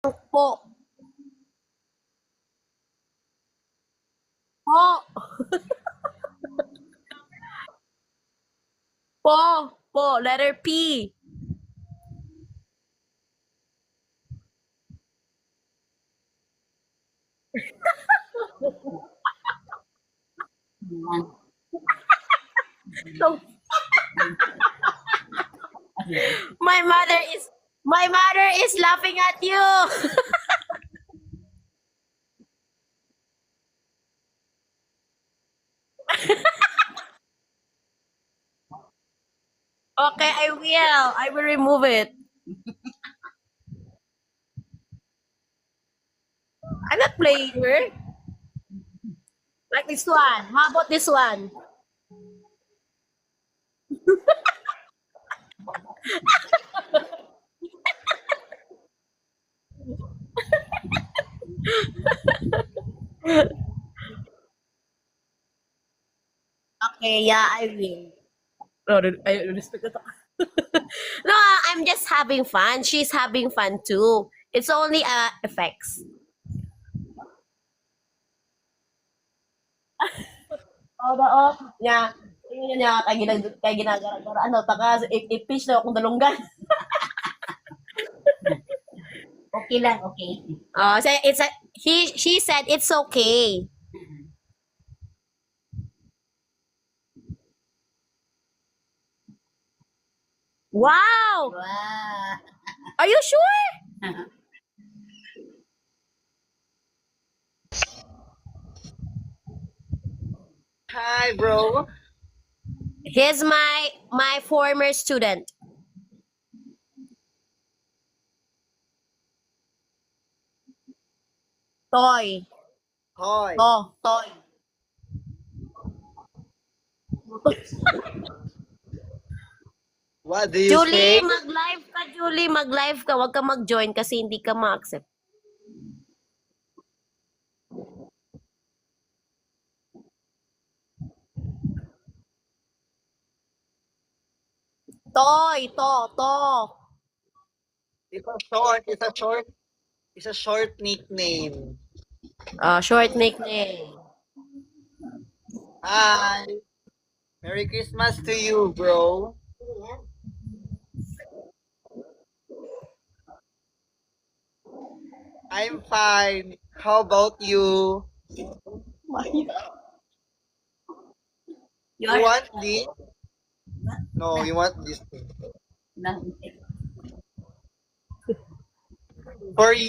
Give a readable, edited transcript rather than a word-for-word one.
Po. Po. Po. Po. Letter P. So, my mother is laughing at you. Okay, I will. I will remove it. I'm not playing her. Like this one. How about this one? Okay, yeah, I will. No, no, I respect it. No, I'm just having fun. She's having fun too. It's only effects. Oo. Nya, tingnan niya kay ginagara-gara ano taka i-pitch na akong dalunggan. Okay lang, okay. Oh, so it's a she said it's okay. Wow! Wow. Are you sure? Hi, bro. He's my former student. Toy. Hi. Oh, toy. What do you Julie, say? mag-live ka, Julie. Mag-live ka. Huwag ka mag-join kasi hindi ka ma-accept. Toy, to. It's a short. It's a short. It's a short nickname. Short nickname. Hi. Merry Christmas to you, bro. I'm fine. How about you? You You're want this? No, you want this. Lang. For you.